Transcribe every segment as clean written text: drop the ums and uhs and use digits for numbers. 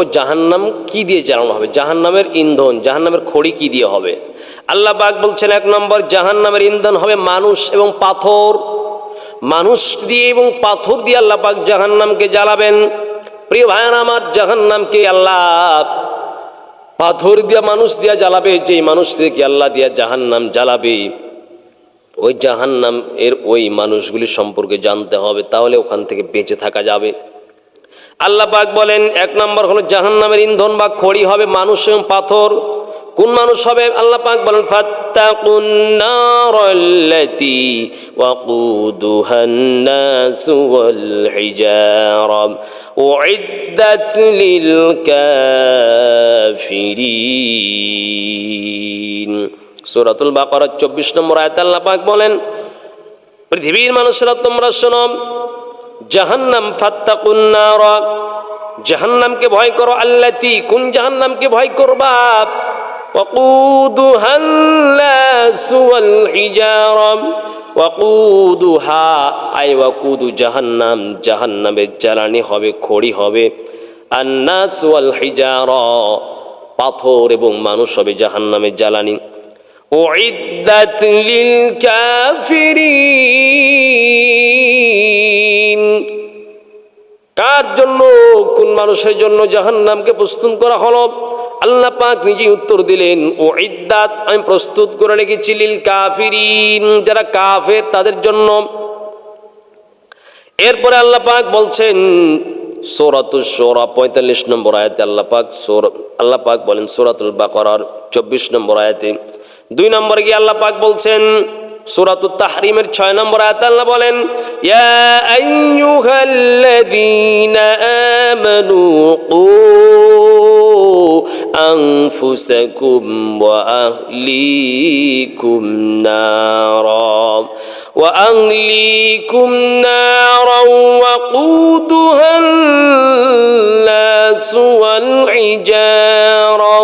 জাহান্নাম কি দিয়ে জ্বালানো হবে, জাহান্নামের ইন্ধন, জাহান্নামের খড়ি কি দিয়ে হবে? আল্লাহ পাক বলছেন 1 নম্বর জাহান্নামের ইন্ধন হবে মানুষ এবং পাথর। মানুষ দিয়ে এবং পাথর দিয়ে আল্লাহ পাক জাহান্নামকে জ্বালাবেন। প্রিয় ভাইরা আমার, জাহান্নামকে আল্লাহ পাথর দিয়া মানুষ দিয়া জ্বালাবে। যেই মানুষ থেকে আল্লাহ দিয়া জাহান্নাম জ্বালাবে, ওই জাহান্নাম এর ওই মানুষগুলি সম্পর্কে জানতে হবে, তাহলে ওখান থেকে বেঁচে থাকা যাবে। আল্লাহ পাক বলেন 1 নম্বর হলো জাহান্নামের ইন্ধন বা খড়ি হবে মানুষ এবং পাথর। কোন মানুষ হবে? আল্লাহ পাক বলেন ফাত্তাকুন নারাল্লাতী ওয়াকুদুহান নাসু ওয়াল হিজারা উইদ্দাত লিল কাফিরিন। সূরাতুল বাকারা 24 নম্বর আয়াতে আল্লাহ পাক বলেন, পৃথিবীর মানুষেরা তোমরা শোনো, জাহান্নাম ফাত্তাকুন নার, জাহান্নামকে ভয় করো। আল্লাতী, কোন জাহান্নামকে ভয় করবা? ওয়াকুদুহান নাসু ওয়াল হিজারা, ওয়াকুদুহা আই ওয়াকুদু জাহান্নাম, জাহান্নামের জ্বালানি হবে, খড়ি হবে। আন-নাস ওয়াল হিজারা, পাথর এবং মানুষ হবে জাহান্নামের জ্বালানি। উইদ্দাত লিল কাফিরিন, কার জন্য, কোন মানুষের জন্য জাহান্নামকে প্রস্তুত করা হলো? আল্লাহ পাক নিজেই উত্তর দিলেন, উইদ্দাত, আমি প্রস্তুত করে রেখেছি, লিল কাফিরিন, যারা কাফের তাদের জন্য। এরপরে আল্লাহ পাক বলছেন সূরাতুশ শুরা 45 নম্বর আয়াতে আল্লাহ পাক বলেন সূরাতুল বাকারার 24 নম্বর আয়াতে। 2 নম্বরে গিয়ে আল্লাহ পাক বলছেন সূরাতুত তাহরিমের 6 নম্বর আয়াতে আল্লাহ বলেন, ইয়া আইয়ুহাল্লাযীনা আমানু কু আনফুসাকুম ওয়া আহলিকুম নারা ওয়াকুদুহান নাসু ওয়াল হিজারা।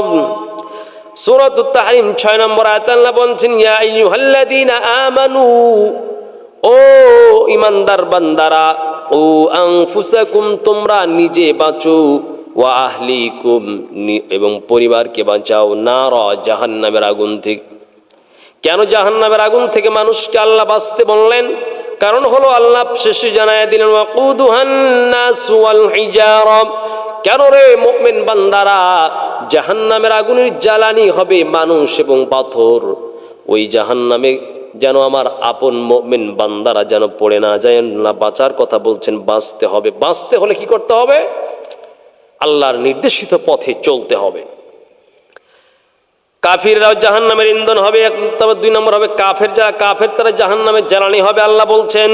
সূরাতুত তাহরিম 6 নম্বর আয়াতে আল্লাহ বলছেন, ইয়া আইয়ুহাল্লাযীনা আমানু, ও ঈমানদার বান্দারা, ও আনফুসাকুম, তোমরা নিজে বাঁচো, ওয়া আহলিকুম, এবং পরিবারকে বাঁচাও, নারা, জাহান্নামের আগুন থেকে। কেন জাহান্নামের আগুন থেকে মানুষকে আল্লাহ বাঁচতে বললেন? কারণ হলো আল্লাহ শেষে জানায় দিলেন, ওয়াকুদুহান নাসু ওয়াল হিজারা, কেন রে মুমিন বান্দারা, জাহান্নামের আগুনের জ্বালানি হবে মানুষ এবং পাথর। ওই জাহান্নামে যেন আমার আপন মুমিন বান্দারা যেন পড়ে না যায়, না বাঁচার কথা বলছেন। বাঁচতে হবে। বাঁচতে হলে কি করতে হবে? আল্লাহর নির্দেশিত পথে চলতে হবে। কাফিররাও জাহান্নামের ইন্ধন হবে। 2 নম্বর হবে কাফের, যারা কাফের তারা জাহান্নামের জ্বালানি হবে। আল্লাহ বলছেন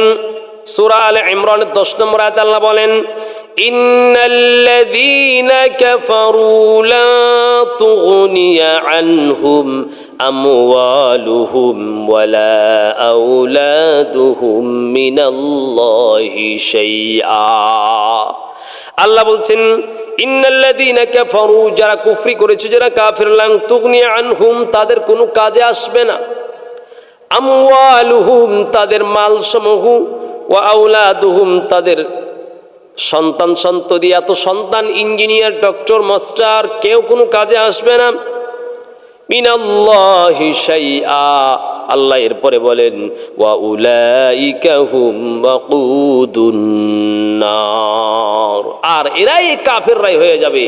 সূরা আলে ইমরানের 10 নম্বর আয়াতে আল্লাহ বলেন, ইন্নাল্লাযীনা কাফারু লা তুগনিয়া আনহুম আমওয়ালুহুম ওয়ালা আওলাদুহুম মিনাল্লাহি শাইআ। আল্লাহ বলছেন ইন্নাল্লাযীনা কাফারু, যারা কুফরি করেছে, যারা কাফির, লা তুগনিয়া আনহুম, তাদের কোনো কাজে আসবে না। আমওয়ালুহুম, তাদের মাল সমূহ, ওয়া আওলাদুহুম, তাদের সন্তান সন্ততি, এত সন্তান, ইঞ্জিনিয়ার, ডক্টর, মাস্টার, কেউ কোনো কাজে আসবে না। মিনাল্লাহি শাইআ, আল্লাহ এরপরে বলেন, ওয়া উলাইকা হুম ওয়াকুদুন নার, আর এরাই কাফেররাই হয়ে যাবে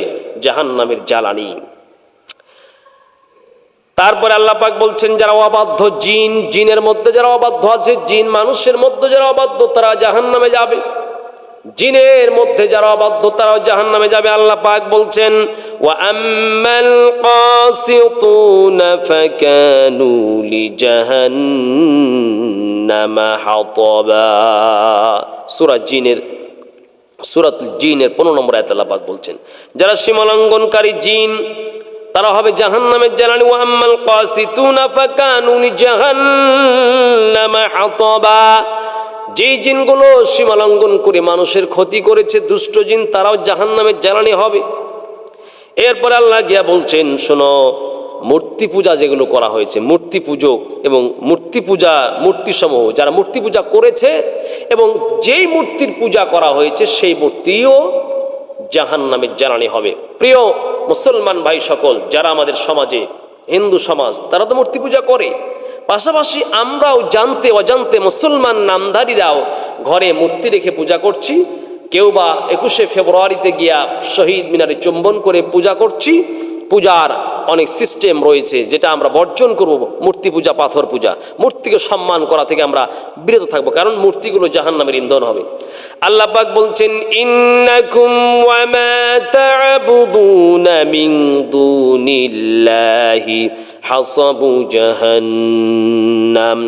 জাহান্নামের জ্বালানি। তারপরে আল্লাহ পাক বলছেন, যারা অবাধ্য, জিনের মধ্যে যারা অবাধ্য আছে, জিন মানুষের মধ্যে যারা অবাধ্য, তারা জাহান্নামে যাবে। জিনের মধ্যে যারা অবাধ্য তারাও জাহান্নামে যাবে। আল্লাহ পাক বলছেন, ওয়া আম্মাল কাসিতুনা ফাকানু লিজাহান্নামা হাতাবা। সূরাতুল জিনের 15 নম্বর আয়াতে আল্লাহ পাক বলছেন, যারা সীমালঙ্ঘনকারী জিন তারা হবে জাহান্নামের জ্বালানি। ওয়া আম্মাল কাসিতুনা ফাকানু লিজাহান্নামা হাতাবা, যেই জিনগুলো সীমালঙ্ঘন করে মানুষের ক্ষতি করেছে, দুষ্ট জিন, তারাও জাহান্নামের জ্বালানি হবে। এরপরে আল্লাহ গিয়া বলছেন, শোনো, মূর্তি পূজা যেগুলো করা হয়েছে, মূর্তি পূজক এবং মূর্তিসমূহ যারা মূর্তি পূজা করেছে এবং যেই মূর্তির পূজা করা হয়েছে সেই মূর্তিও জাহান্নামের জ্বালানি হবে। প্রিয় মুসলমান ভাই সকল, যারা আমাদের সমাজে হিন্দু সমাজ, তারা তো মূর্তি পূজা করে, পাশাপাশি আমরাও জানতে অজান্তে মুসলমান নামধারীরাও ঘরে মূর্তি রেখে পূজা করছি। কেউ বা 21শে ফেব্রুয়ারিতে গিয়া শহীদ মিনারে চুম্বন করে পূজা করছি। পূজার অনেক সিস্টেম রয়েছে যেটা আমরা বর্জন করব। মূর্তি পূজা, পাথর পূজা, মূর্তিকে সম্মান করা থেকে আমরা বিরত থাকবো, কারণ মূর্তিগুলো জাহান্নামের ইন্ধন হবে। আল্লাহ পাক বলছেন, ইন্নাকুম ওয়া মা তা'বুদুনা মিন দুনিল্লাহি হাসাবু জাহান্নাম।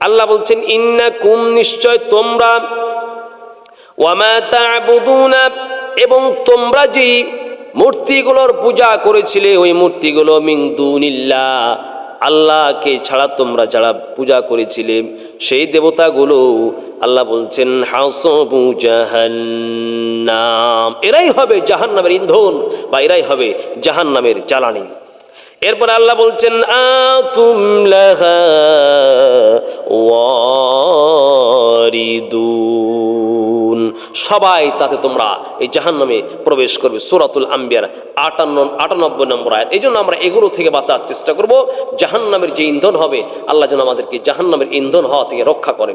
আল্লাহ বলছেন, ইন্নাকুম, নিশ্চয় তোমরা, ওয়া মা তা'বুদুনা, এবং তোমরা যেই মূর্তিগুলোর পূজা করেছিলে, ওই মূর্তিগুলো মিন দুনিল্লাহ, আল্লাহকে ছাড়া তোমরা যারা পূজা করেছিলে, সেই দেবতাগুলো আল্লাহ বলছেন হাসাবু জাহান্নাম, এরাই হবে জাহান্নামের ইন্ধন, বা এরাই হবে জাহান্নামের জ্বালানি। এরপর আল্লাহ বলছেন আতুম লাহা ওয়ারিদুন, সবাই তাতে তোমরা এই জাহান্নামে প্রবেশ করবে। সূরাতুল আম্বিয়ার 98 নম্বর আয়াত। এই জন্য আমরা এগুলো থেকে বাঁচার চেষ্টা করব। জাহান্নামের যে ইন্ধন হবে, আল্লাহ যেন আমাদেরকে জাহান্নামের ইন্ধন হওয়া থেকে রক্ষা করে।